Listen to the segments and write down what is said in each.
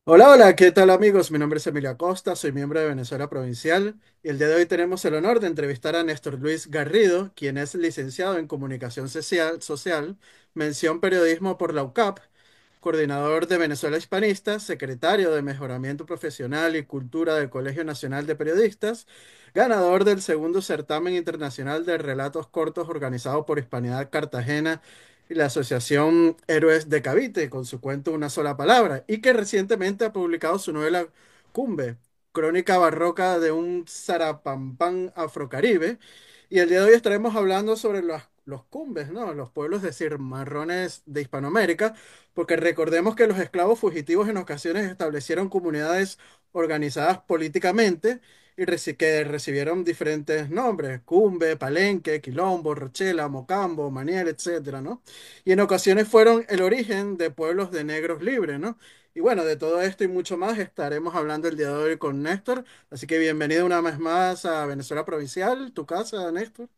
Hola, hola, ¿qué tal amigos? Mi nombre es Emilio Acosta, soy miembro de Venezuela Provincial y el día de hoy tenemos el honor de entrevistar a Néstor Luis Garrido, quien es licenciado en Comunicación Social, mención Periodismo por la UCAP, coordinador de Venezuela Hispanista, secretario de Mejoramiento Profesional y Cultura del Colegio Nacional de Periodistas, ganador del segundo certamen internacional de relatos cortos organizado por Hispanidad Cartagena y la Asociación Héroes de Cavite, con su cuento Una sola palabra, y que recientemente ha publicado su novela Cumbe, crónica barroca de un Zarapampán afrocaribe. Y el día de hoy estaremos hablando sobre los cumbes, ¿no? Los pueblos, es decir, marrones de Hispanoamérica, porque recordemos que los esclavos fugitivos en ocasiones establecieron comunidades organizadas políticamente y que recibieron diferentes nombres: Cumbe, Palenque, Quilombo, Rochela, Mocambo, Maniel, etcétera, ¿no? Y en ocasiones fueron el origen de pueblos de negros libres, ¿no? Y bueno, de todo esto y mucho más estaremos hablando el día de hoy con Néstor. Así que bienvenido una vez más a Venezuela Provincial, tu casa, Néstor.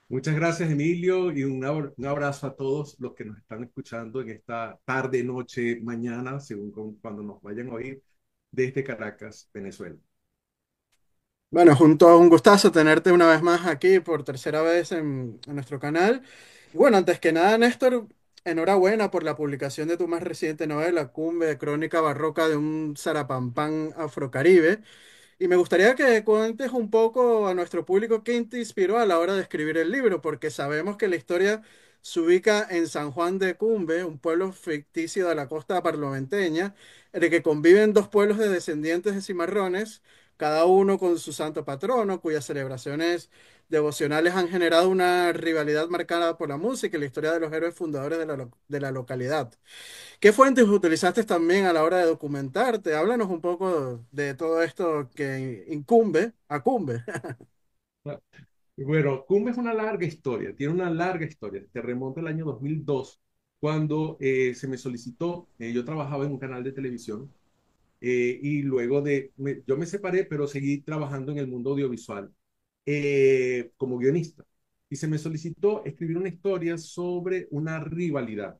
Muchas gracias, Emilio, y un abrazo a todos los que nos están escuchando en esta tarde, noche, mañana, según cuando nos vayan a oír, desde Caracas, Venezuela. Bueno, un gustazo tenerte una vez más aquí por tercera vez en nuestro canal. Y bueno, antes que nada, Néstor, enhorabuena por la publicación de tu más reciente novela, Cumbe, crónica barroca de un Zarapampán afrocaribe. Y me gustaría que cuentes un poco a nuestro público qué te inspiró a la hora de escribir el libro, porque sabemos que la historia se ubica en San Juan de Cumbe, un pueblo ficticio de la costa barloventeña, en el que conviven dos pueblos de descendientes de cimarrones, cada uno con su santo patrono, cuyas celebraciones devocionales han generado una rivalidad marcada por la música y la historia de los héroes fundadores de la localidad. ¿Qué fuentes utilizaste también a la hora de documentarte? Háblanos un poco de todo esto que incumbe a Cumbe. Ah, Bueno, Cumbe es una larga historia, tiene una larga historia. Te remonta al año 2002, cuando se me solicitó, yo trabajaba en un canal de televisión y luego yo me separé, pero seguí trabajando en el mundo audiovisual como guionista. Y se me solicitó escribir una historia sobre una rivalidad.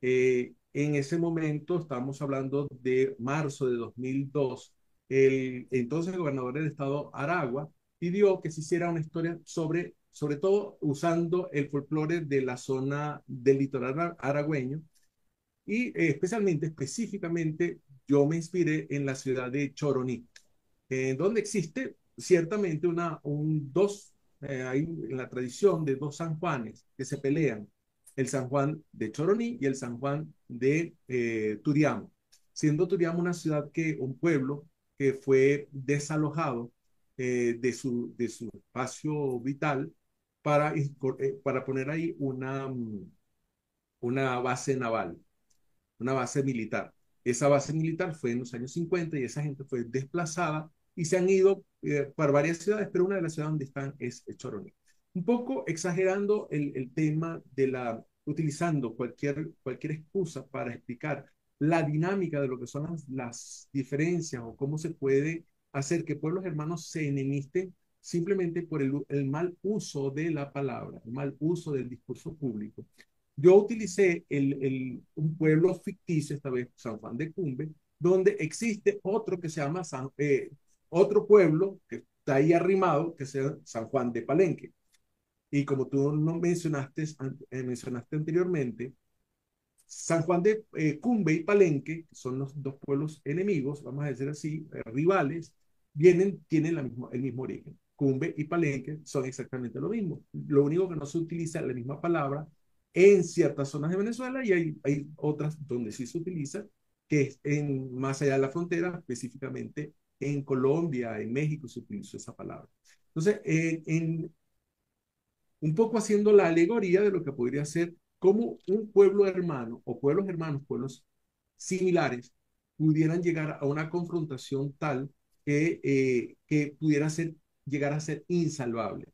En ese momento, estábamos hablando de marzo de 2002, el entonces gobernador del estado Aragua pidió que se hiciera una historia sobre todo usando el folclore de la zona del litoral aragüeño y específicamente yo me inspiré en la ciudad de Choroní, donde existe ciertamente hay en la tradición de dos San Juanes que se pelean, el San Juan de Choroní y el San Juan de Turiamo, siendo Turiamo un pueblo que fue desalojado de su espacio vital para poner ahí una base naval, una base militar. Esa base militar fue en los años 50 y esa gente fue desplazada y se han ido para varias ciudades, pero una de las ciudades donde están es Choroní. Un poco exagerando el tema utilizando cualquier excusa para explicar la dinámica de lo que son las diferencias o cómo se puede hacer que pueblos hermanos se enemisten simplemente por el mal uso de la palabra, el mal uso del discurso público. Yo utilicé un pueblo ficticio, esta vez San Juan de Cumbe, donde existe otro que se llama otro pueblo que está ahí arrimado, que se llama San Juan de Palenque. Y como tú no mencionaste anteriormente, San Juan de Cumbe y Palenque, que son los dos pueblos enemigos, vamos a decir así, rivales, tienen el mismo origen. Cumbe y Palenque son exactamente lo mismo. Lo único que no se utiliza la misma palabra en ciertas zonas de Venezuela y hay otras donde sí se utiliza, que es más allá de la frontera, específicamente en Colombia, en México se utilizó esa palabra. Entonces, un poco haciendo la alegoría de lo que podría ser como un pueblo hermano o pueblos hermanos, pueblos similares, pudieran llegar a una confrontación tal que pudiera llegar a ser insalvable.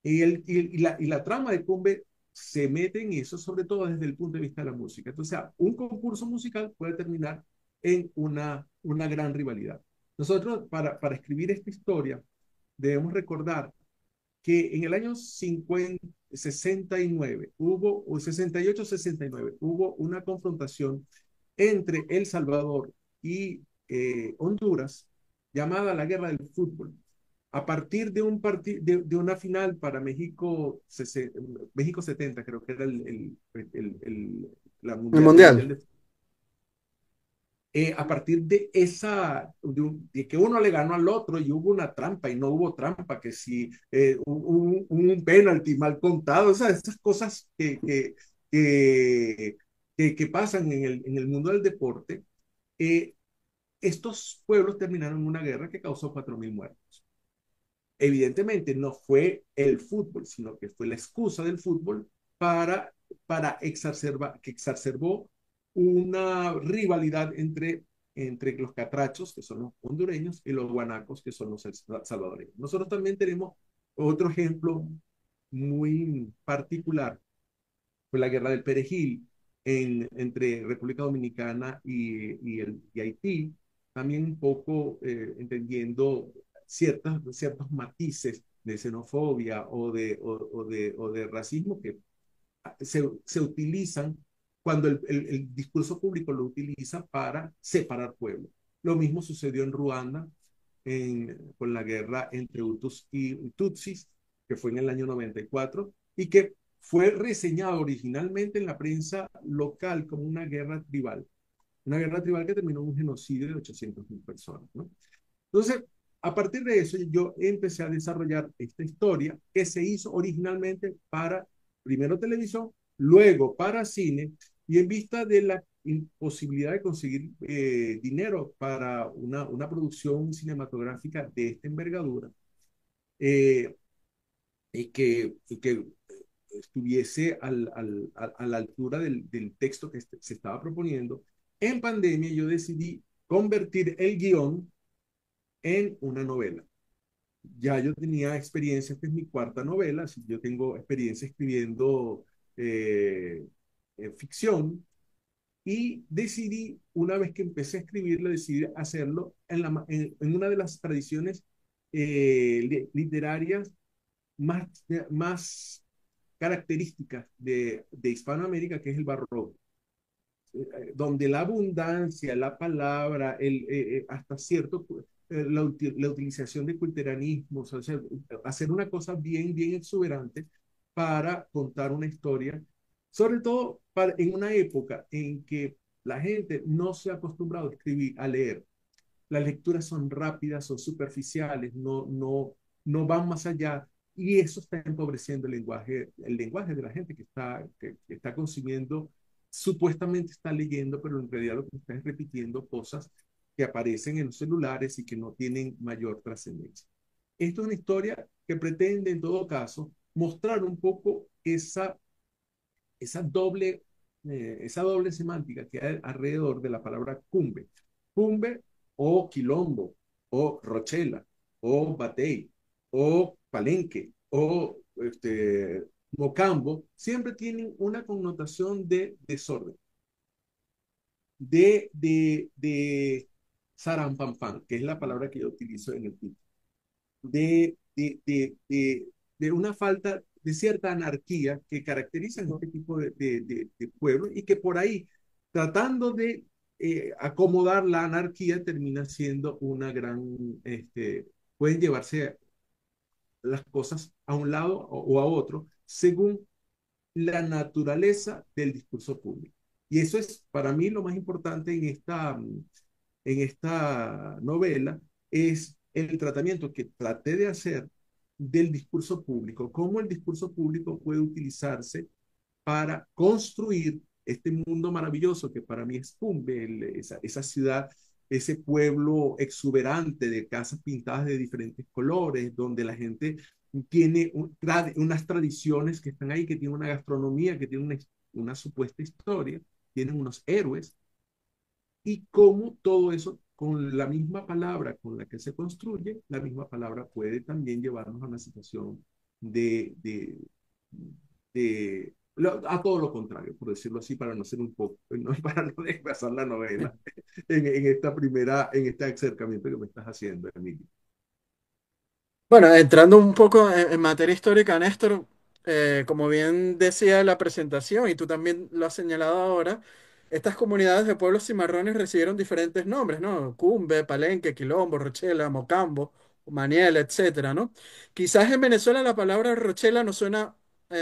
Y la trama de Cumbe se mete en eso, sobre todo desde el punto de vista de la música. Entonces, un concurso musical puede terminar en una gran rivalidad. Nosotros, para escribir esta historia, debemos recordar que en el año 69 o 68-69 hubo una confrontación entre El Salvador y Honduras, llamada la Guerra del Fútbol. A partir de, de una final para México, México 70, creo que era la El mundial, el Mundial. mundial de a partir de de que uno le ganó al otro y hubo una trampa y no hubo trampa, que si un penalti mal contado, o sea, esas cosas que pasan en el mundo del deporte, eh, estos pueblos terminaron en una guerra que causó 4.000 muertos. Evidentemente no fue el fútbol, sino que fue la excusa del fútbol para, que exacerbó una rivalidad entre los catrachos, que son los hondureños, y los guanacos, que son los salvadoreños. Nosotros también tenemos otro ejemplo muy particular, fue la guerra del Perejil entre República Dominicana y Haití, también un poco entendiendo ciertos matices de xenofobia o de racismo que se utilizan cuando el discurso público lo utiliza para separar pueblos. Lo mismo sucedió en Ruanda con la guerra entre Hutus y Tutsis, que fue en el año 94, y que fue reseñado originalmente en la prensa local como una guerra tribal que terminó en un genocidio de 800.000 personas, ¿no? Entonces, a partir de eso, yo empecé a desarrollar esta historia que se hizo originalmente para, primero televisión, luego para cine, y en vista de la imposibilidad de conseguir dinero para una producción cinematográfica de esta envergadura, eh, y que estuviese a la altura del texto que se estaba proponiendo, en pandemia yo decidí convertir el guión en una novela. Ya yo tenía experiencia, esta es mi cuarta novela, así yo tengo experiencia escribiendo eh, ficción y decidí, una vez que empecé a escribirlo, decidí hacerlo en una de las tradiciones literarias más características de Hispanoamérica, que es el barroco, donde la abundancia, la palabra, hasta cierto, la utilización de culteranismos, o sea, hacer una cosa bien exuberante para contar una historia, sobre todo en una época en que la gente no se ha acostumbrado a escribir, a leer. Las lecturas son rápidas, son superficiales, no van más allá, y eso está empobreciendo el lenguaje de la gente que está consumiendo, supuestamente está leyendo, pero en realidad lo que está es repitiendo cosas que aparecen en los celulares y que no tienen mayor trascendencia. Esto es una historia que pretende, en todo caso, mostrar un poco esa doble, esa doble semántica que hay alrededor de la palabra cumbe. Cumbe o quilombo, o rochela, o batey, o palenque, o mocambo, siempre tienen una connotación de desorden, de zarampampan, que es la palabra que yo utilizo en el título, de una falta de cierta anarquía que caracterizan este tipo de pueblos y que por ahí, tratando de acomodar la anarquía, termina siendo una pueden llevarse las cosas a un lado o a otro según la naturaleza del discurso público. Y eso es para mí lo más importante en esta novela, es el tratamiento que traté de hacer del discurso público, cómo el discurso público puede utilizarse para construir este mundo maravilloso que para mí es Cumbe, esa ciudad, ese pueblo exuberante de casas pintadas de diferentes colores, donde la gente tiene unas tradiciones que están ahí, que tiene una gastronomía, que tiene una supuesta historia, tienen unos héroes, y cómo todo eso, con la misma palabra con la que se construye, la misma palabra puede también llevarnos a una situación de, de, a todo lo contrario, por decirlo así, para no ser un poco, no, para no desplazar la novela en este acercamiento que me estás haciendo, Emilio. Bueno, entrando un poco en materia histórica, Néstor, como bien decía la presentación y tú también lo has señalado ahora, Estas comunidades de pueblos cimarrones recibieron diferentes nombres, ¿no? Cumbe, Palenque, Quilombo, Rochela, Mocambo, Maniel, etcétera, ¿no? Quizás en Venezuela la palabra Rochela nos suena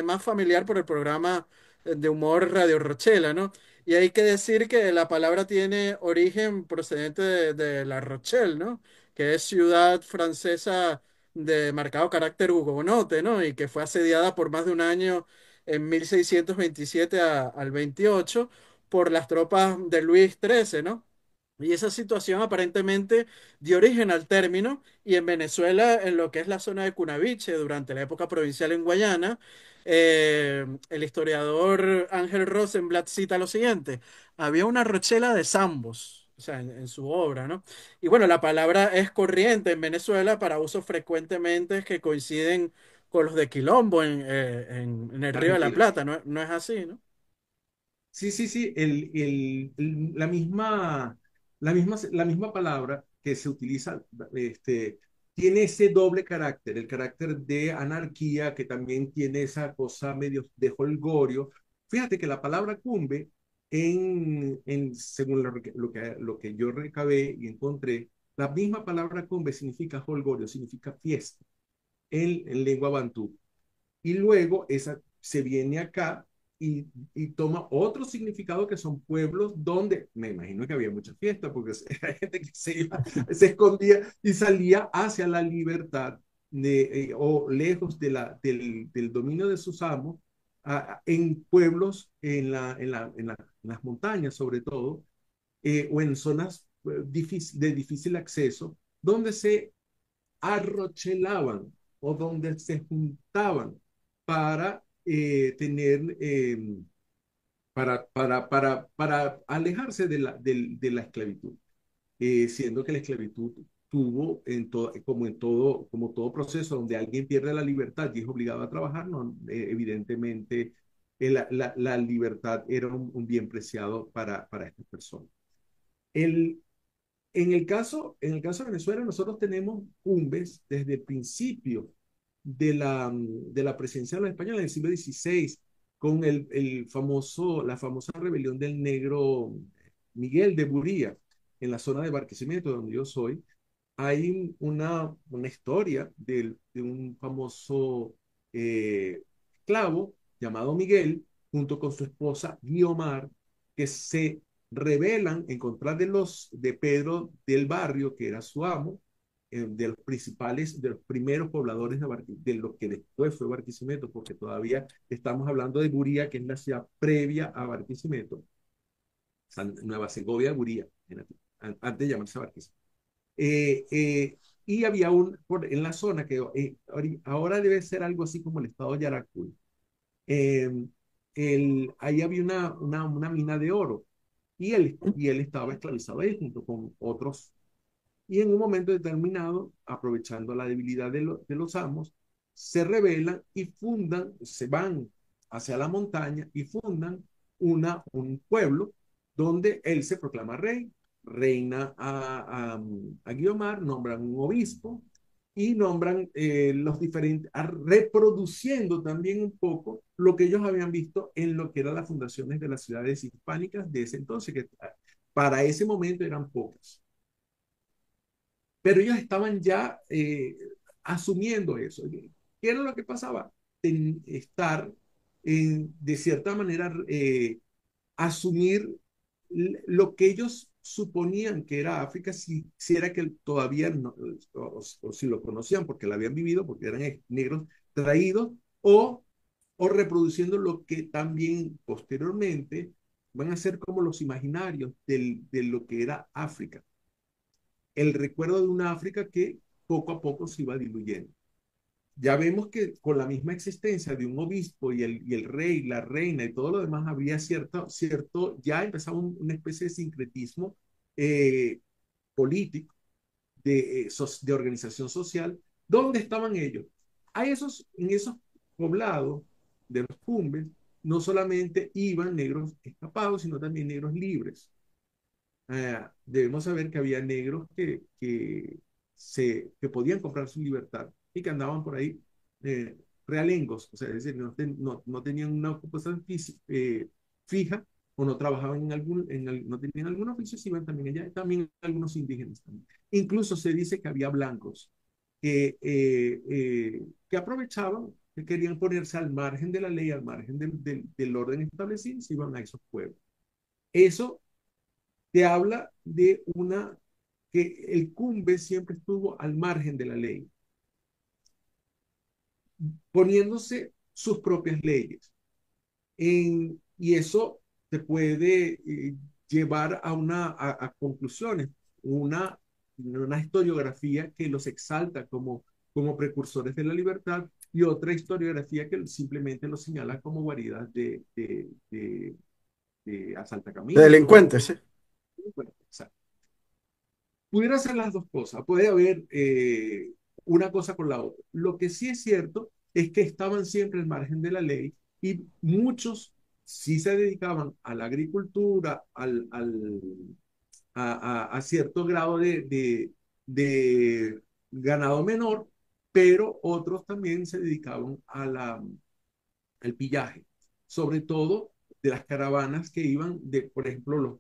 más familiar por el programa de humor Radio Rochela, ¿no? Y hay que decir que la palabra tiene origen procedente de La Rochelle, ¿no? Que es ciudad francesa de marcado carácter hugonote, ¿no? Y que fue asediada por más de un año en 1627 al 28 por las tropas de Luis XIII, ¿no? Y esa situación aparentemente dio origen al término y en Venezuela, en lo que es la zona de Cunaviche, durante la época provincial en Guayana, el historiador Ángel Rosenblatt cita lo siguiente: había una rochela de zambos, o sea, en su obra, ¿no? Y bueno, la palabra es corriente en Venezuela para usos frecuentemente que coinciden con los de Quilombo en el Río de la Argentina. Plata, ¿no? No es así, ¿no? Sí, sí, sí, la misma palabra que se utiliza, tiene ese doble carácter, el carácter de anarquía, que también tiene esa cosa medio de holgorio. Fíjate que la palabra cumbe, según lo que yo recabé y encontré, la misma palabra cumbe significa holgorio, significa fiesta en lengua bantú. Y luego esa se viene acá y toma otro significado, que son pueblos donde me imagino que había mucha fiesta porque hay gente que se escondía y salía hacia la libertad o lejos del dominio de sus amos, en pueblos en las montañas sobre todo, o en zonas de difícil acceso, donde se arrochelaban o donde se juntaban para tener, para alejarse de la esclavitud, siendo que la esclavitud tuvo, como todo proceso donde alguien pierde la libertad y es obligado a trabajar, no, evidentemente la libertad era un bien preciado para estas personas. El, en el caso de Venezuela, nosotros tenemos cumbres desde el principio de la presencia de los españoles en el siglo XVI, con la famosa rebelión del negro Miguel de Buría, en la zona de Barquisimeto, donde yo soy. Hay una historia de un famoso esclavo llamado Miguel, junto con su esposa Guiomar, que se rebelan en contra de Pedro del Barrio, que era su amo, de los primeros pobladores de lo que después fue Barquisimeto, porque todavía estamos hablando de Buría, que es la ciudad previa a Barquisimeto, Nueva Segovia, Buría, antes de llamarse Barquisimeto. Eh, eh, y había en la zona que ahora debe ser algo así como el estado de Yaracuy. eh, ahí había una mina de oro y él estaba esclavizado ahí junto con otros. Y en un momento determinado, aprovechando la debilidad de los amos, se rebelan y se van hacia la montaña y fundan un pueblo donde él se proclama rey, reina a Guiomar, nombran un obispo y nombran los diferentes, reproduciendo también un poco lo que ellos habían visto en lo que eran las fundaciones de las ciudades hispánicas de ese entonces, que para ese momento eran pocas. Pero ellos estaban ya asumiendo eso. ¿Qué era lo que pasaba? Estar, de cierta manera, asumir lo que ellos suponían que era África, si era que todavía no, o si lo conocían porque lo habían vivido, porque eran negros traídos, o, o reproduciendo lo que también posteriormente van a ser como los imaginarios de lo que era África, el recuerdo de una África que poco a poco se iba diluyendo. Ya vemos que con la misma existencia de un obispo y el rey, la reina y todo lo demás, había ya empezaba una especie de sincretismo eh, político, de organización social. ¿Dónde estaban ellos? En esos poblados de los cumbres, no solamente iban negros escapados, sino también negros libres. Debemos saber que había negros que podían comprar su libertad y que andaban por ahí realengos, o sea, es decir, no tenían una ocupación fija, o no trabajaban no tenían algún oficio, se iban también allá, también algunos indígenas también. Incluso se dice que había blancos que aprovechaban, que querían ponerse al margen de la ley, al margen del orden establecido, y se iban a esos pueblos. Eso te habla de que el cumbe siempre estuvo al margen de la ley, poniéndose sus propias leyes. Y eso te puede llevar a conclusiones, una historiografía que los exalta como precursores de la libertad y otra historiografía que simplemente los señala como guaridas de asaltacaminos. Delincuentes, sí. Bueno, pudiera ser las dos cosas, puede haber una cosa con la otra. Lo que sí es cierto es que estaban siempre al margen de la ley y muchos sí se dedicaban a la agricultura, a cierto grado de ganado menor, pero otros también se dedicaban al pillaje, sobre todo de las caravanas que iban por ejemplo,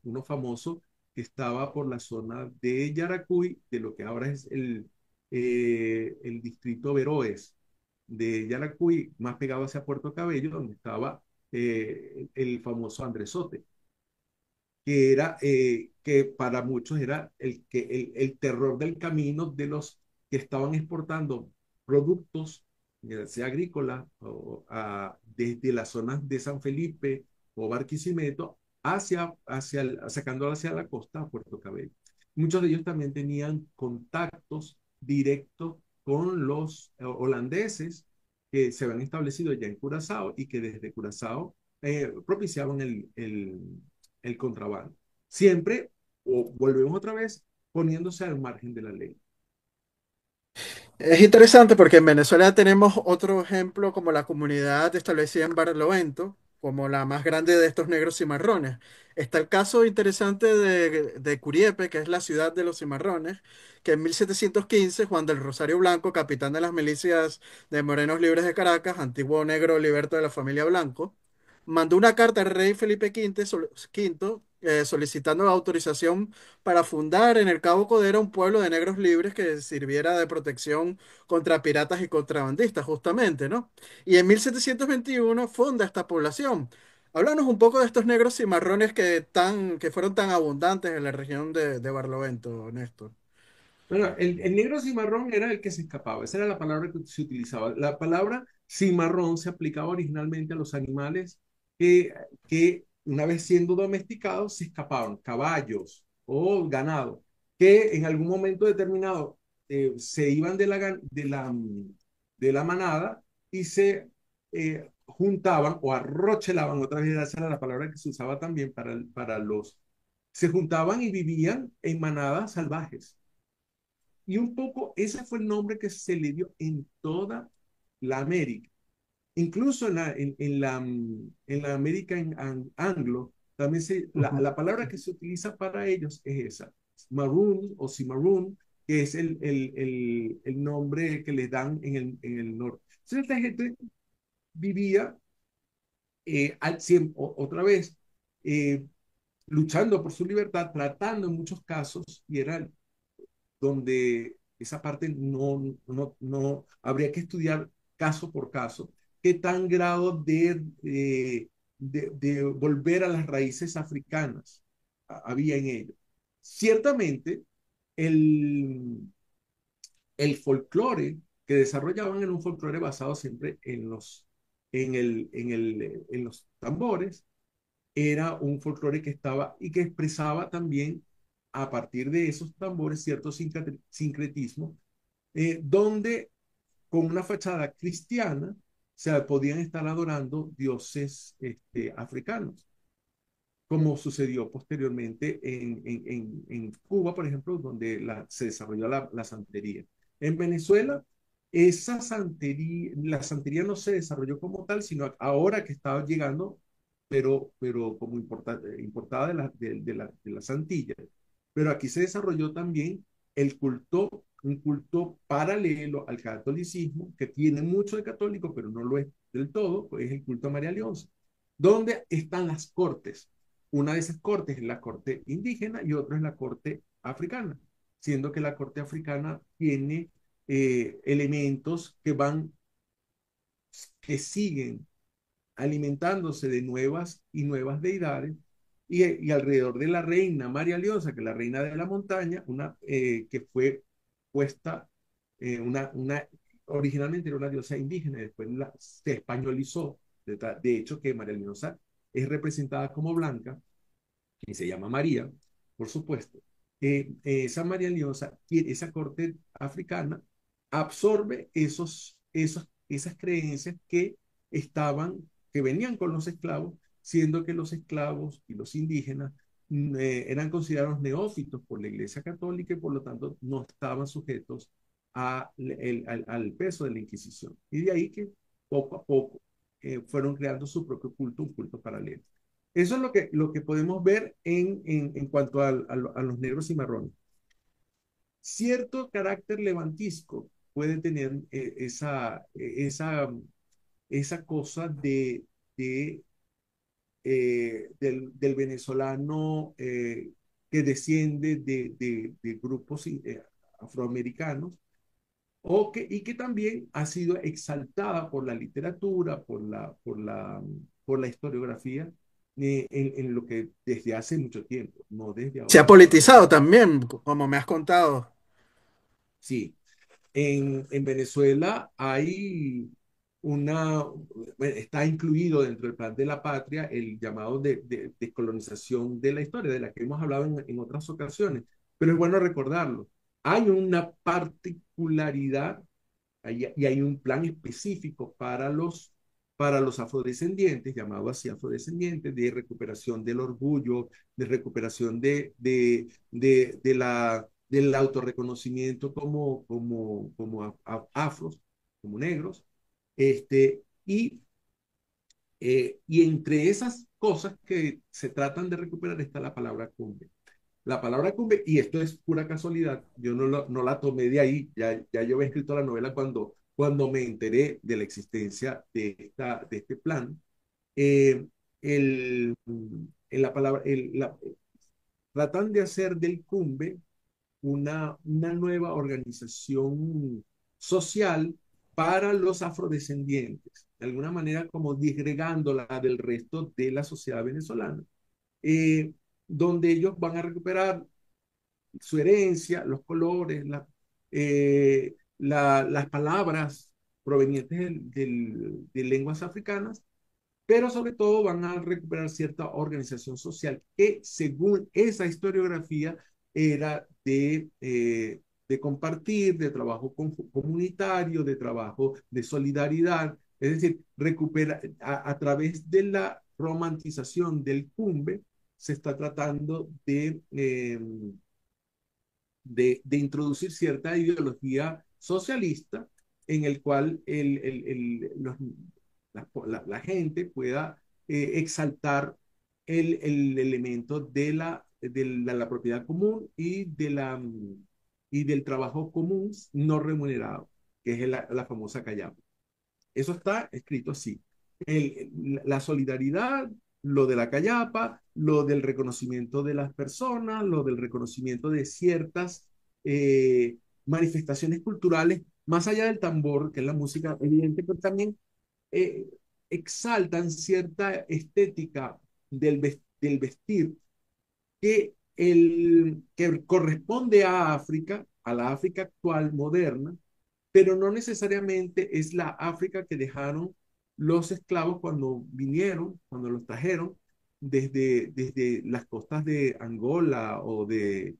uno famoso que estaba por la zona de Yaracuy, de lo que ahora es el distrito Veroes de Yaracuy, más pegado hacia Puerto Cabello, donde estaba el famoso Andresote, que para muchos era el terror del camino de los que estaban exportando productos, ya sea agrícolas, desde las zonas de San Felipe o Barquisimeto, sacándolo hacia la costa, a Puerto Cabello. Muchos de ellos también tenían contactos directos con los holandeses que se habían establecido ya en Curazao y que desde Curazao propiciaban el contrabando. Siempre, o volvemos otra vez, poniéndose al margen de la ley. Es interesante porque en Venezuela tenemos otro ejemplo como la comunidad establecida en Barlovento, como la más grande de estos negros cimarrones. Está el caso interesante de Curiepe, que es la ciudad de los cimarrones, que en 1715 Juan del Rosario Blanco, capitán de las milicias de Morenos Libres de Caracas, antiguo negro liberto de la familia Blanco, mandó una carta al rey Felipe V, solicitando autorización para fundar en el Cabo Codera un pueblo de negros libres que sirviera de protección contra piratas y contrabandistas, justamente, ¿no? Y en 1721 funda esta población. Háblanos un poco de estos negros cimarrones que fueron tan abundantes en la región de Barlovento, Néstor. Bueno, el negro cimarrón era el que se escapaba, esa era la palabra que se utilizaba. La palabra cimarrón se aplicaba originalmente a los animales que una vez siendo domesticados se escapaban, caballos o ganado, que en algún momento determinado se iban de la manada y se juntaban o arrochelaban, otra vez esa era la palabra que se usaba también se juntaban y vivían en manadas salvajes. Y un poco ese fue el nombre que se le dio en toda la América. Incluso en la América anglo, también Ujú. la palabra que se utiliza para ellos es esa, maroon o cimarroon, que es el nombre que les dan en el norte. Entonces, esta gente vivía otra vez eh, luchando por su libertad, tratando en muchos casos, y era donde esa parte no habría que estudiar caso por caso, qué tan grado de volver a las raíces africanas había en ello. Ciertamente, el, el folclore que desarrollaban era un folclore basado siempre en los tambores, era un folclore que estaba y que expresaba también a partir de esos tambores cierto sincretismo, donde con una fachada cristiana se podían estar adorando dioses africanos, como sucedió posteriormente en Cuba, por ejemplo, donde se desarrolló la santería. En Venezuela, la santería no se desarrolló como tal, sino ahora que estaba llegando, pero como importada de las Antillas. Pero aquí se desarrolló también un culto paralelo al catolicismo, que tiene mucho de católico, pero no lo es del todo, pues es el culto a María Leonza, donde están las cortes. Una de esas cortes es la corte indígena y otra es la corte africana, siendo que la corte africana tiene elementos que siguen alimentándose de nuevas y nuevas deidades, y alrededor de la reina María Leonza, que es la reina de la montaña, que fue puesta, originalmente era una diosa indígena, después se españolizó, de hecho que María Leonza es representada como blanca, y se llama María, por supuesto. Esa María Leonza, esa corte africana, absorbe esas creencias estaban, que venían con los esclavos, siendo que los esclavos y los indígenas eran considerados neófitos por la Iglesia Católica y por lo tanto no estaban sujetos al peso de la Inquisición. Y de ahí que poco a poco fueron creando su propio culto, un culto paralelo. Eso es lo que podemos ver en cuanto a los negros y marrones. Cierto carácter levantisco puede tener esa cosa del venezolano que desciende de grupos afroamericanos y que también ha sido exaltada por la literatura, por la historiografía, en lo que desde hace mucho tiempo, no desde Se ha ahora. politizado también, como me has contado. Sí, en Venezuela bueno, está incluido dentro del plan de la patria el llamado de descolonización de la historia, de la que hemos hablado en otras ocasiones, pero es bueno recordarlo. Hay una particularidad y hay un plan específico para los afrodescendientes, llamado así afrodescendientes, de recuperación del orgullo, de recuperación del autorreconocimiento como afros, como negros. Y entre esas cosas que se tratan de recuperar está la palabra cumbre. La palabra cumbre, y esto es pura casualidad, yo no la tomé de ahí, ya yo había escrito la novela cuando me enteré de la existencia de este plan. Eh, la palabra, tratan de hacer del cumbre una nueva organización social para los afrodescendientes, de alguna manera como disgregándola del resto de la sociedad venezolana, eh, donde ellos van a recuperar su herencia, los colores, las palabras provenientes de lenguas africanas, pero sobre todo van a recuperar cierta organización social que según esa historiografía era de compartir, de trabajo comunitario, de trabajo de solidaridad, es decir, recupera a través de la romantización del cumbe, se está tratando de introducir cierta ideología socialista en el cual la gente pueda exaltar el elemento de la propiedad común y del trabajo común no remunerado, que es la famosa callapa. Eso está escrito así. La solidaridad, lo de la callapa, lo del reconocimiento de las personas, lo del reconocimiento de ciertas eh, manifestaciones culturales, más allá del tambor, que es la música evidente, pero también eh, exaltan cierta estética del vestir que corresponde a África, a la África actual, moderna, pero no necesariamente es la África que dejaron los esclavos cuando vinieron, cuando los trajeron desde las costas de Angola o de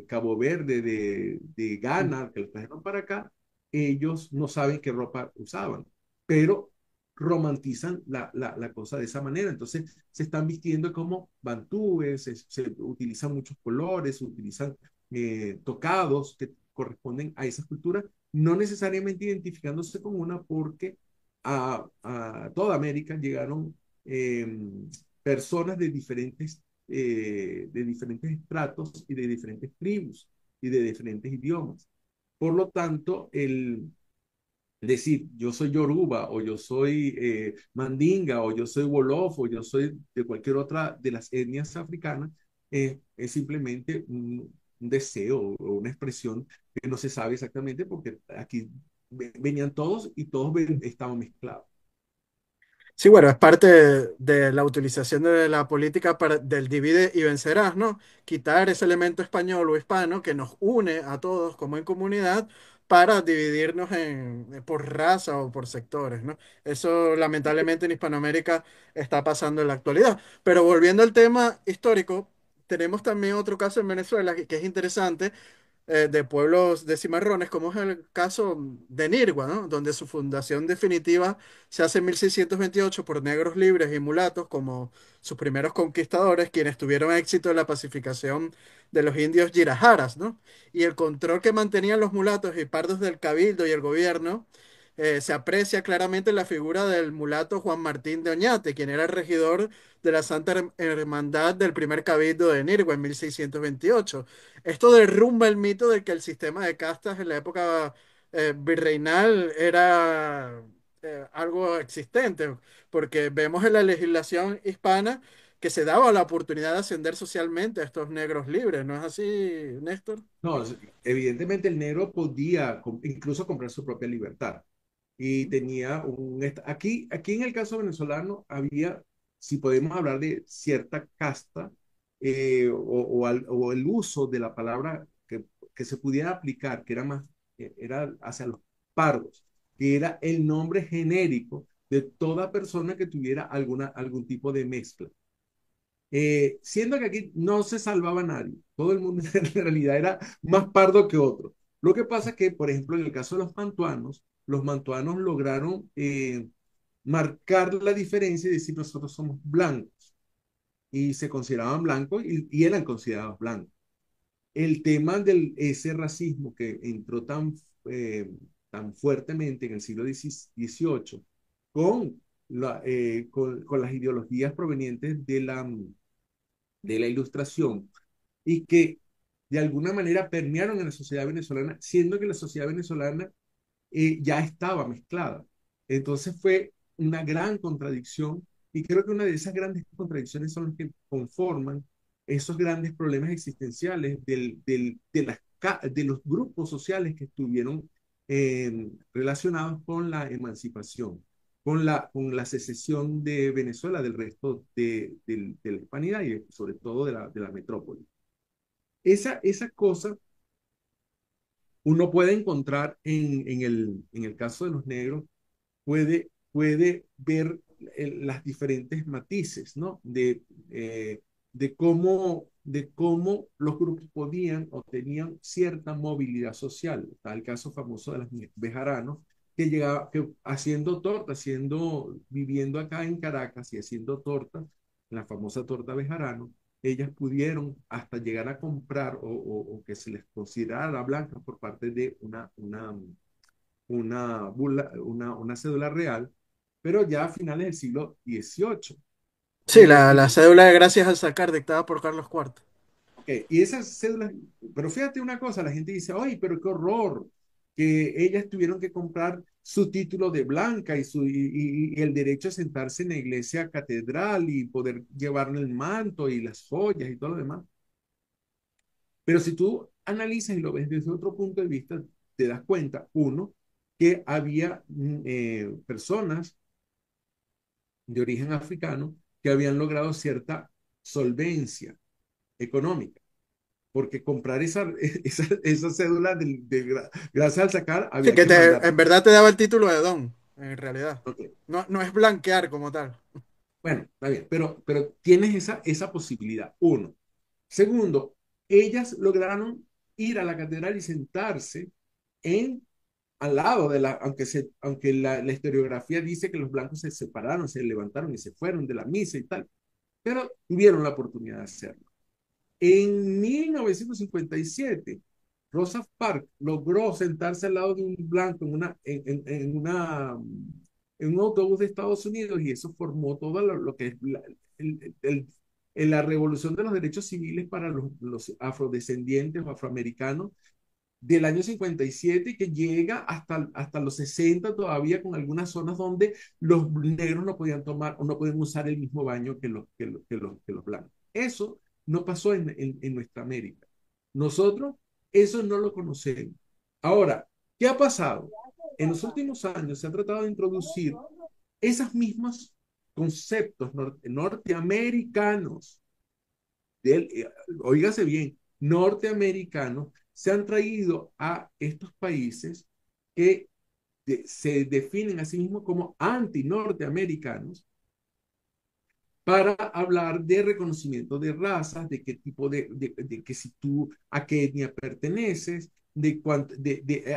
Cabo Verde, de Ghana, que los trajeron para acá. Ellos no saben qué ropa usaban, pero romantizan la cosa de esa manera. Entonces se están vistiendo como bantúes, se utilizan muchos colores, se utilizan tocados que corresponden a esas culturas, no necesariamente identificándose con una, porque a toda América llegaron personas de diferentes estratos y de diferentes tribus y de diferentes idiomas. Por lo tanto, decir yo soy Yoruba o yo soy Mandinga o yo soy Wolof o yo soy de cualquier otra de las etnias africanas, es simplemente un deseo o una expresión que no se sabe exactamente porque aquí venían todos y todos estaban mezclados. Sí, bueno, es parte de la utilización de la política del divide y vencerás, ¿no? Quitar ese elemento español o hispano que nos une a todos como en comunidad para dividirnos por raza o por sectores, ¿no? Eso lamentablemente en Hispanoamérica está pasando en la actualidad. Pero volviendo al tema histórico, tenemos también otro caso en Venezuela que es interesante de pueblos de cimarrones, como es el caso de Nirgua, ¿no? Donde su fundación definitiva se hace en 1628 por negros libres y mulatos como sus primeros conquistadores, quienes tuvieron éxito en la pacificación de los indios yirajaras, ¿no? Y el control que mantenían los mulatos y pardos del cabildo y el gobierno se aprecia claramente en la figura del mulato Juan Martín de Oñate, quien era el regidor de la Santa Hermandad del primer cabildo de Nirgua en 1628. Esto derrumba el mito de que el sistema de castas en la época virreinal era algo existente, porque vemos en la legislación hispana que se daba la oportunidad de ascender socialmente a estos negros libres, ¿no es así, Néstor? No, evidentemente el negro podía incluso comprar su propia libertad y tenía aquí en el caso venezolano había, si podemos hablar de cierta casta o el uso de la palabra que se pudiera aplicar, que era más, era hacia los pardos, que era el nombre genérico de toda persona que tuviera algún tipo de mezcla. Siendo que aquí no se salvaba nadie, todo el mundo en realidad era más pardo que otro. Lo que pasa es que, por ejemplo, en el caso de los mantuanos lograron marcar la diferencia y decir nosotros somos blancos y se consideraban blancos y eran considerados blancos. El tema de ese racismo que entró tan fuertemente en el siglo XVIII con, con las ideologías provenientes de la ilustración y que de alguna manera permearon en la sociedad venezolana, siendo que la sociedad venezolana ya estaba mezclada. Entonces fue una gran contradicción y creo que una de esas grandes contradicciones son las que conforman esos grandes problemas existenciales de los grupos sociales que estuvieron relacionados con la emancipación, con la secesión de Venezuela del resto de la hispanidad y sobre todo de la metrópoli. Esa cosa uno puede encontrar en el caso de los negros, puede ver las diferentes matices, ¿no? De cómo los grupos podían o tenían cierta movilidad social. Está el caso famoso de las bejaranos, que llegaba, que haciendo torta, viviendo acá en Caracas y haciendo torta, la famosa torta bejarano, ellas pudieron hasta llegar a comprar o que se les considerara blanca por parte de una cédula real, pero ya a finales del siglo XVIII. Sí, la cédula de gracias al sacar dictada por Carlos IV. Y esas cédulas, pero fíjate una cosa, la gente dice, ay, pero qué horror, que ellas tuvieron que comprar su título de blanca y el derecho a sentarse en la iglesia catedral y poder llevarle el manto y las joyas y todo lo demás. Pero si tú analizas y lo ves desde otro punto de vista, te das cuenta, uno, que había personas de origen africano que habían logrado cierta solvencia económica, porque comprar esa cédula gracias al sacar Sí, había que mandar. en verdad te daba el título de don, en realidad. Okay. No, no es blanquear como tal. Bueno, está bien, pero tienes esa posibilidad, uno. Segundo, ellas lograron ir a la catedral y sentarse en al lado de aunque la historiografía dice que los blancos se separaron, se levantaron y se fueron de la misa y tal, pero tuvieron la oportunidad de hacerlo. En 1957, Rosa Parks logró sentarse al lado de un blanco en un autobús de Estados Unidos y eso formó todo lo que es la revolución de los derechos civiles para los afrodescendientes o afroamericanos del año 57 que llega hasta los 60 todavía con algunas zonas donde los negros no podían tomar o no podían usar el mismo baño que los blancos. Eso no pasó en nuestra América. Nosotros eso no lo conocemos. Ahora, ¿qué ha pasado? En los últimos años se ha tratado de introducir esos mismos conceptos norteamericanos, del, oígase bien, norteamericanos, se han traído a estos países que se definen a sí mismos como anti-norteamericanos para hablar de reconocimiento de razas, de qué tipo de que si tú a qué etnia perteneces,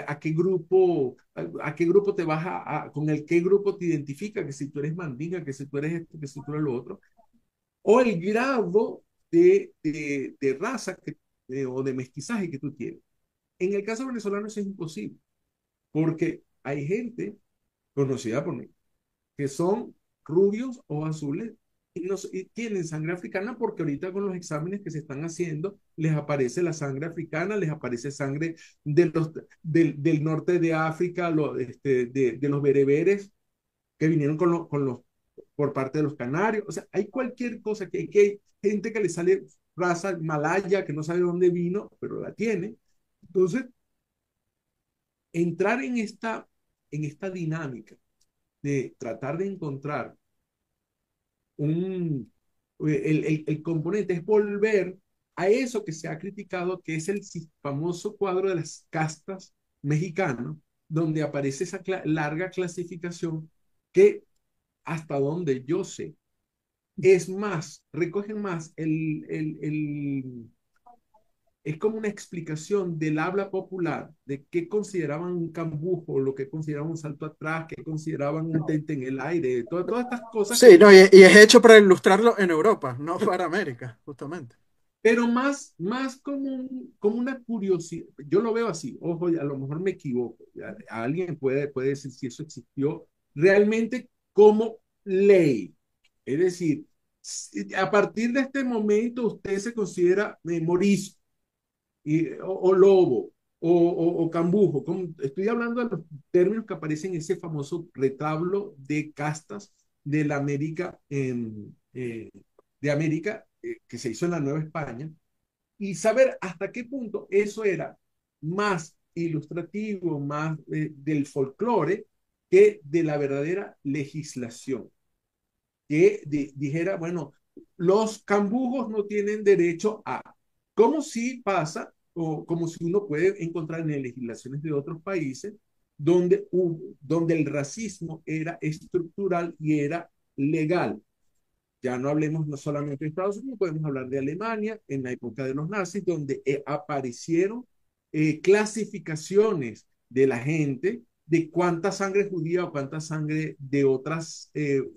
a qué grupo te vas con el qué grupo te identifica, que si tú eres mandinga, que si tú eres esto, que si tú eres lo otro, o el grado de raza o de mestizaje que tú tienes. En el caso venezolano eso es imposible, porque hay gente conocida por mí que son rubios o azules y tienen sangre africana porque ahorita con los exámenes que se están haciendo les aparece la sangre africana, les aparece sangre del norte de África, de los bereberes que vinieron por parte de los canarios. O sea, hay cualquier cosa que hay gente que le sale raza malaya que no sabe dónde vino, pero la tiene. Entonces, entrar en esta dinámica de tratar de encontrar el componente es volver a eso que se ha criticado, que es el famoso cuadro de las castas mexicano, donde aparece esa larga clasificación que hasta donde yo sé, es más, recogen más es como una explicación del habla popular de qué consideraban un cambujo, lo que consideraban un salto atrás, qué consideraban un tente en el aire, todas estas cosas Sí, que, no, y es hecho para ilustrarlo en Europa, no para América, justamente. pero más como una curiosidad, yo lo veo así, ojo, a lo mejor me equivoco, alguien puede decir si eso existió realmente como ley, es decir, a partir de este momento usted se considera morisco o lobo o cambujo. Estoy hablando de los términos que aparecen en ese famoso retablo de castas de la América, de América que se hizo en la Nueva España, y saber hasta qué punto eso era más ilustrativo, más del folclore que de la verdadera legislación, que dijera, bueno, los cambujos no tienen derecho a, como si pasa, o como si uno puede encontrar en legislaciones de otros países, donde el racismo era estructural y era legal. Ya no hablemos no solamente de Estados Unidos, podemos hablar de Alemania en la época de los nazis, donde aparecieron clasificaciones de la gente de cuánta sangre judía o cuánta sangre de otras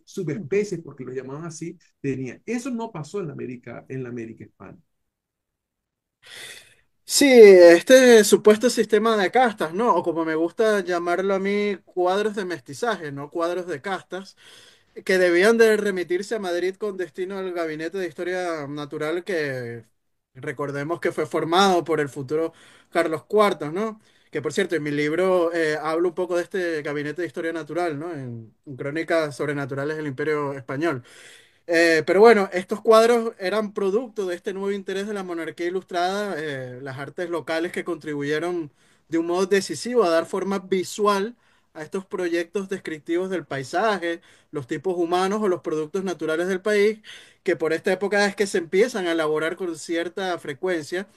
subespecies, porque lo llamaban así, tenía. Eso no pasó en la América Hispana. Sí, este supuesto sistema de castas, ¿no? O como me gusta llamarlo a mí, cuadros de mestizaje, no cuadros de castas, que debían de remitirse a Madrid con destino al Gabinete de Historia Natural que recordemos que fue formado por el futuro Carlos IV, ¿no? Que por cierto, en mi libro hablo un poco de este Gabinete de Historia Natural, ¿no? En Crónicas Sobrenaturales del Imperio Español. Pero bueno, estos cuadros eran producto de este nuevo interés de la monarquía ilustrada, las artes locales que contribuyeron de un modo decisivo a dar forma visual a estos proyectos descriptivos del paisaje, los tipos humanos o los productos naturales del país, que por esta época es que se empiezan a elaborar con cierta frecuencia,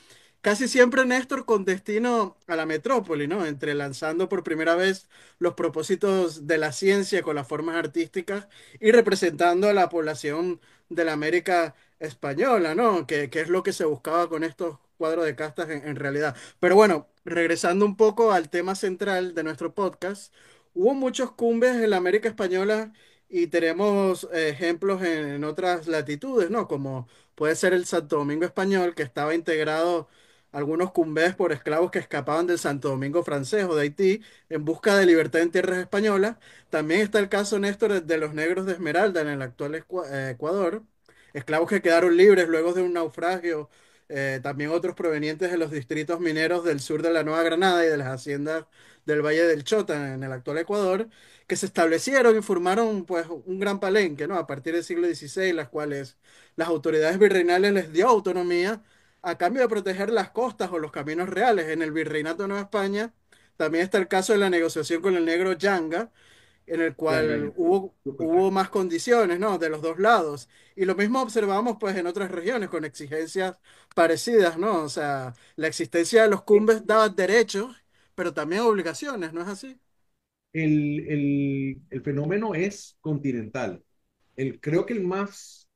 casi siempre Néstor con destino a la metrópoli, ¿no? Entrelazando por primera vez los propósitos de la ciencia con las formas artísticas y representando a la población de la América española, ¿no? Que es lo que se buscaba con estos cuadros de castas en realidad. Pero bueno, regresando un poco al tema central de nuestro podcast, hubo muchos cumbres en la América española y tenemos ejemplos en otras latitudes, ¿no? Como puede ser el Santo Domingo español, que estaba integrado algunos cumbés por esclavos que escapaban del Santo Domingo francés o de Haití en busca de libertad en tierras españolas. También está el caso, Néstor, de los negros de Esmeralda en el actual Ecuador, esclavos que quedaron libres luego de un naufragio también otros provenientes de los distritos mineros del sur de la Nueva Granada y de las haciendas del Valle del Chota en el actual Ecuador, que se establecieron y formaron pues un gran palenque, ¿no? A partir del siglo XVI, las cuales las autoridades virreinales les dio autonomía a cambio de proteger las costas o los caminos reales. En el Virreinato de Nueva España también está el caso de la negociación con el negro Yanga, en el Yanga, cual hubo correcto. más condiciones, ¿no? De los dos lados. Y lo mismo observamos pues en otras regiones con exigencias parecidas, ¿no? O sea, la existencia de los cumbes daba derechos, pero también obligaciones, ¿no es así? El fenómeno es continental. Creo que el más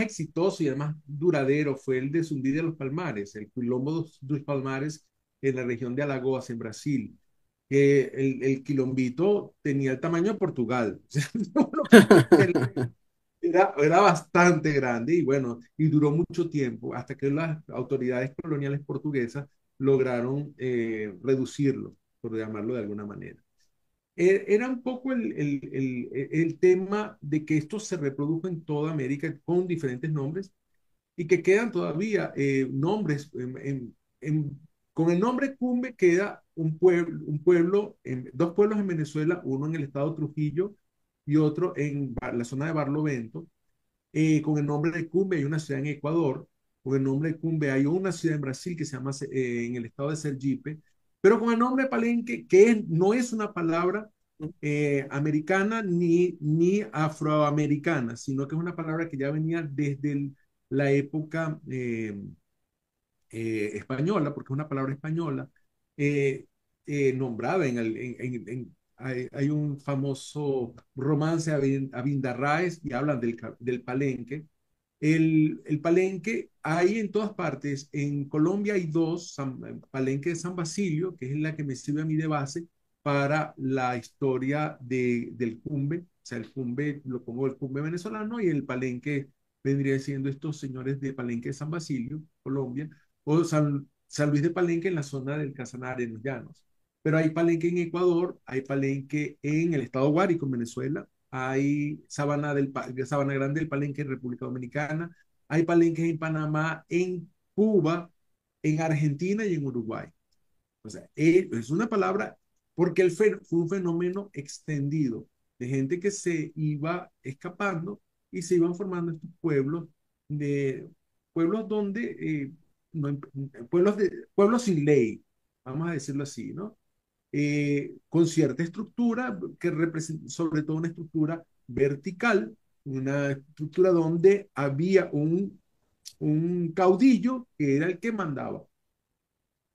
exitoso y el más duradero fue el de Zumbi de los Palmares, el Quilombo dos Palmares en la región de Alagoas, en Brasil. El quilombito tenía el tamaño de Portugal. Uno podía ver, era bastante grande y bueno, y duró mucho tiempo hasta que las autoridades coloniales portuguesas lograron reducirlo, por llamarlo de alguna manera. Era un poco el tema de que esto se reprodujo en toda América con diferentes nombres y que quedan todavía nombres. Con el nombre Cumbe queda dos pueblos en Venezuela, uno en el estado Trujillo y otro en la zona de Barlovento. Con el nombre de Cumbe hay una ciudad en Ecuador, con el nombre de Cumbe hay una ciudad en Brasil que se llama en el estado de Sergipe, pero con el nombre de Palenque, no es una palabra americana ni afroamericana, sino que es una palabra que ya venía desde la época española, porque es una palabra española, eh, nombrada hay un famoso romance Abindarráez y hablan del Palenque. El Palenque hay en todas partes. En Colombia hay dos, Palenque de San Basilio, que es la que me sirve a mí de base para la historia del Cumbe. O sea, el Cumbe, lo pongo el Cumbe venezolano y el Palenque vendría siendo estos señores de Palenque de San Basilio, Colombia, o San Luis de Palenque en la zona del Casanare, en los llanos. Pero hay Palenque en Ecuador, hay Palenque en el estado Guárico, en Venezuela, hay Sabana Grande del Palenque en República Dominicana, hay palenques en Panamá, en Cuba, en Argentina y en Uruguay. O sea, es una palabra porque fue un fenómeno extendido de gente que se iba escapando y se iban formando estos de pueblos donde no, pueblos sin ley, vamos a decirlo así, ¿no? Con cierta estructura que representa sobre todo una estructura vertical, una estructura donde había un caudillo que era el que mandaba.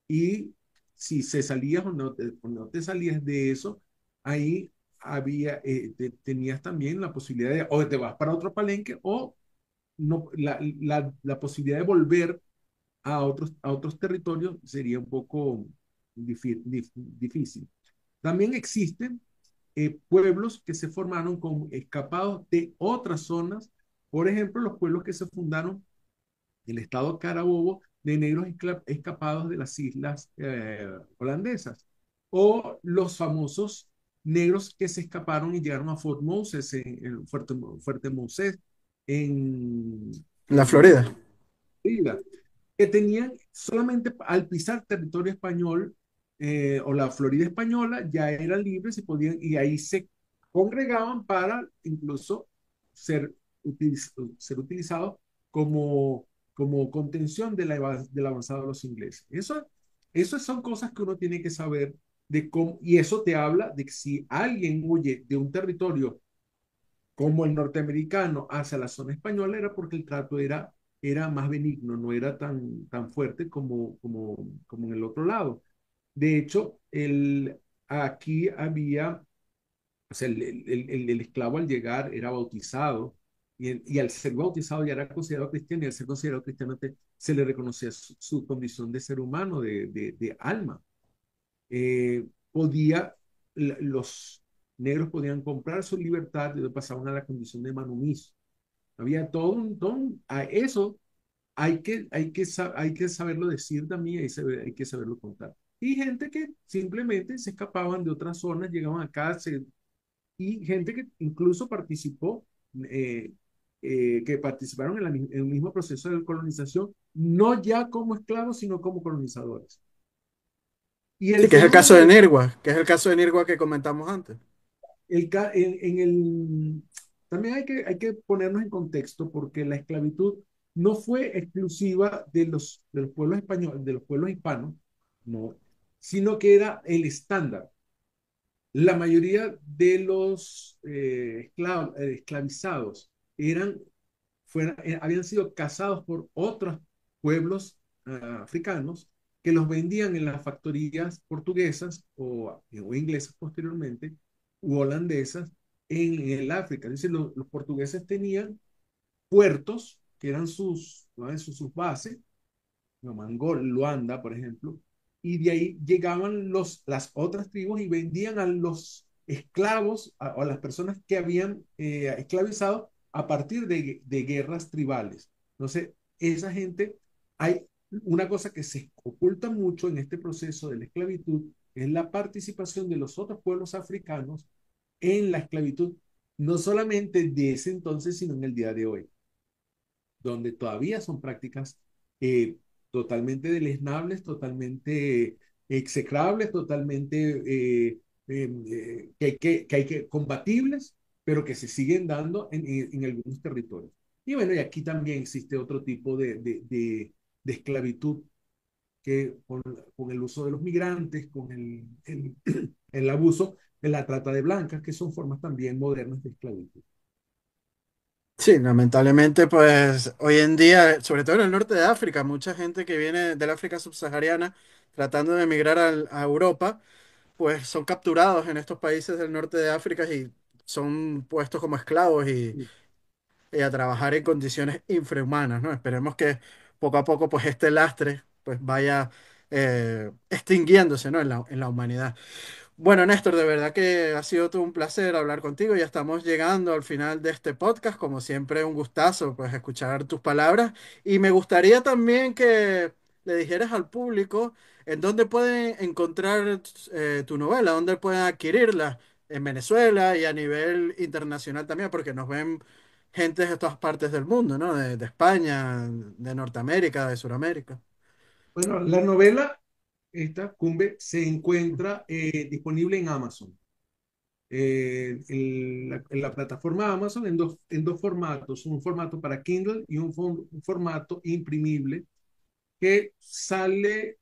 Y si se salías o no te salías de eso, ahí tenías también la posibilidad de o te vas para otro palenque o no, la posibilidad de volver a otros territorios sería un poco difícil. También existen pueblos que se formaron con escapados de otras zonas, por ejemplo, los pueblos que se fundaron el estado Carabobo de negros escapados de las islas holandesas, o los famosos negros que se escaparon y llegaron a Fort Moses, en Fuerte Moses, en, La en Florida. Florida, que tenían solamente al pisar territorio español o la Florida española, ya eran libres y podían, y ahí se congregaban para incluso ser, ser utilizados como, como contención del avanzado de los ingleses. Eso son cosas que uno tiene que saber de cómo, y eso te habla de que si alguien huye de un territorio como el norteamericano hacia la zona española era porque el trato era más benigno, no era tan fuerte como en el otro lado. De hecho, aquí había, o sea, el esclavo al llegar era bautizado y al ser bautizado ya era considerado cristiano y al ser considerado cristiano se le reconocía su condición de ser humano, de alma. Podía, los negros podían comprar su libertad y pasaban a la condición de manumiso. Había a eso hay que saberlo decir también, hay que saberlo contar. Y gente que simplemente se escapaban de otras zonas, llegaban acá, y gente que incluso participó, que participaron en el mismo proceso de colonización no ya como esclavos, sino como colonizadores. Y el Sí, que es el fenómeno caso de de Nirgua, que es el caso de Nirgua que comentamos antes. en también hay que ponernos en contexto porque la esclavitud no fue exclusiva de los pueblos españoles, de los pueblos hispanos, no, sino que era el estándar. La mayoría de los esclavizados eran, habían sido cazados por otros pueblos africanos que los vendían en las factorías portuguesas o inglesas posteriormente, u holandesas en el África. Es decir, los portugueses tenían puertos que eran ¿no? sus bases, Mangol, Luanda, por ejemplo, y de ahí llegaban las otras tribus y vendían a los esclavos o a las personas que habían esclavizado a partir de guerras tribales. Entonces, esa gente, hay una cosa que se oculta mucho en este proceso de la esclavitud, es la participación de los otros pueblos africanos en la esclavitud, no solamente de ese entonces, sino en el día de hoy donde todavía son prácticas totalmente deleznables, totalmente execrables, totalmente que hay que combatibles, pero que se siguen dando en algunos territorios. Y bueno, y aquí también existe otro tipo de esclavitud que con el uso de los migrantes, con el abuso de la trata de blancas, que son formas también modernas de esclavitud. Sí, lamentablemente, pues hoy en día, sobre todo en el norte de África, mucha gente que viene del África subsahariana tratando de emigrar a Europa, pues son capturados en estos países del norte de África y son puestos como esclavos y a trabajar en condiciones infrahumanas, ¿no? Esperemos que poco a poco, pues este lastre, pues vaya extinguiéndose, ¿no? En la humanidad. Bueno, Néstor, de verdad que ha sido todo un placer hablar contigo. Ya estamos llegando al final de este podcast. Como siempre, un gustazo, pues, escuchar tus palabras. Y me gustaría también que le dijeras al público en dónde pueden encontrar tu novela, dónde pueden adquirirla en Venezuela y a nivel internacional también, porque nos ven gente de todas partes del mundo, ¿no? De España, de Norteamérica, de Sudamérica. Bueno, la novela, esta, Cumbe, se encuentra disponible en Amazon. En la plataforma Amazon en dos formatos, un formato para Kindle y un formato imprimible que sale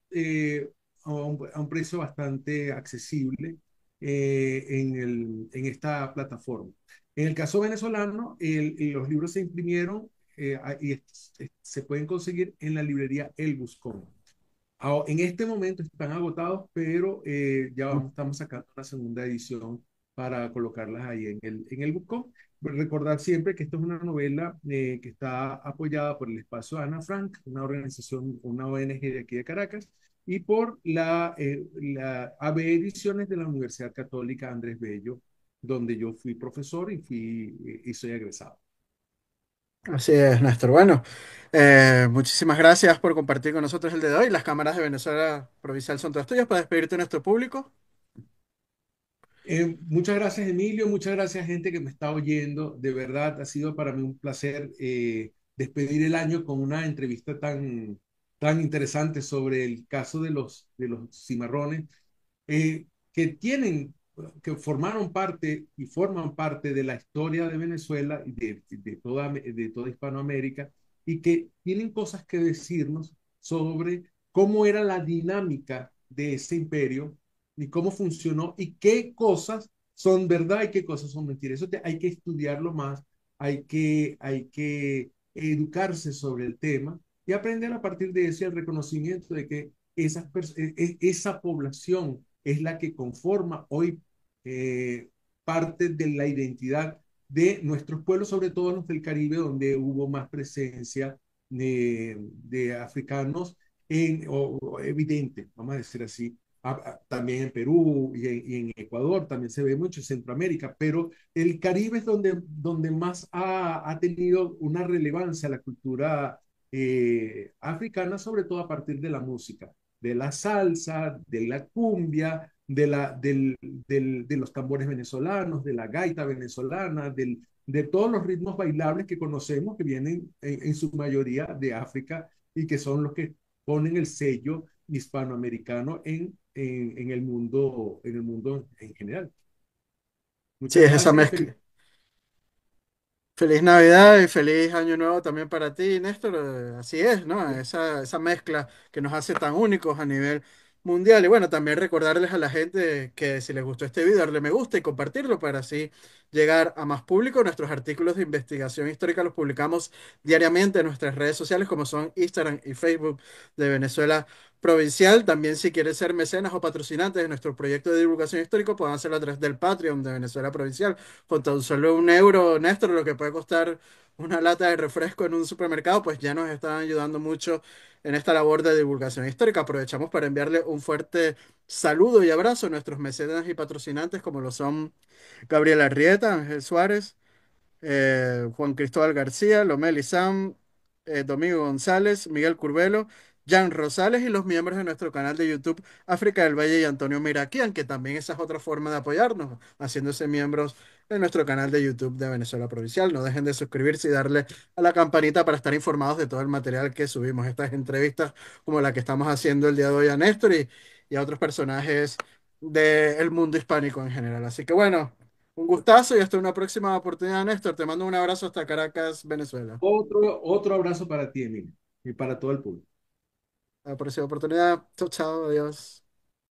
a un precio bastante accesible en esta plataforma. En el caso venezolano, los libros se imprimieron se pueden conseguir en la librería El Buscón. En este momento están agotados, pero estamos sacando una segunda edición para colocarlas ahí en el Bookcom. Recordar siempre que esta es una novela que está apoyada por el Espacio Ana Frank, una organización, una ONG de aquí de Caracas, y por la AB Ediciones de la Universidad Católica Andrés Bello, donde yo fui profesor y soy egresado. Así es, Néstor. Bueno, muchísimas gracias por compartir con nosotros el día de hoy. Las cámaras de Venezuela Provincial son todas tuyas para despedirte de nuestro público. Muchas gracias, Emilio. Muchas gracias, gente que me está oyendo. De verdad, ha sido para mí un placer despedir el año con una entrevista tan interesante sobre el caso de los cimarrones, que que formaron parte y forman parte de la historia de Venezuela y de toda Hispanoamérica y que tienen cosas que decirnos sobre cómo era la dinámica de ese imperio y cómo funcionó y qué cosas son verdad y qué cosas son mentiras. Hay que estudiarlo más, hay que educarse sobre el tema y aprender a partir de ese el reconocimiento de que esa población es la que conforma hoy eh, parte de la identidad de nuestros pueblos, sobre todo los del Caribe, donde hubo más presencia de africanos o evidente, vamos a decir así. También en Perú y en Ecuador también se ve mucho, en Centroamérica, pero el Caribe es donde más ha tenido una relevancia la cultura africana, sobre todo a partir de la música, de la salsa, de la cumbia, de los tambores venezolanos, de la gaita venezolana, de todos los ritmos bailables que conocemos que vienen en su mayoría de África y que son los que ponen el sello hispanoamericano en el mundo en general. Sí, Muchas es esa gracias, feliz. mezcla. Feliz Navidad y feliz Año Nuevo también para ti, Néstor. Así es, ¿no? Esa mezcla que nos hace tan únicos a nivel mundial. Y bueno, también recordarles a la gente que si les gustó este video, darle me gusta y compartirlo para así llegar a más público. Nuestros artículos de investigación histórica los publicamos diariamente en nuestras redes sociales como son Instagram y Facebook de Venezuela Provincial. También si quieren ser mecenas o patrocinantes de nuestro proyecto de divulgación histórico, pueden hacerlo a través del Patreon de Venezuela Provincial con tan solo 1 euro, Néstor, lo que puede costar una lata de refresco en un supermercado, pues ya nos están ayudando mucho en esta labor de divulgación histórica. Aprovechamos para enviarle un fuerte saludo y abrazo a nuestros mecenas y patrocinantes, como lo son Gabriel Arrieta, Ángel Suárez, Juan Cristóbal García, Lomeli Sam, Domingo González, Miguel Curvelo, Jan Rosales y los miembros de nuestro canal de YouTube África del Valle y Antonio Miraquian, que también esa es otra forma de apoyarnos, haciéndose miembros de nuestro canal de YouTube de Venezuela Provincial. No dejen de suscribirse y darle a la campanita para estar informados de todo el material que subimos, estas entrevistas como la que estamos haciendo el día de hoy a Néstor y a otros personajes del mundo hispánico en general. Así que bueno. Un gustazo y hasta una próxima oportunidad, Néstor. Te mando un abrazo hasta Caracas, Venezuela. Otro abrazo para ti, Emilio, y para todo el público. A la próxima oportunidad. Chao, chao, adiós.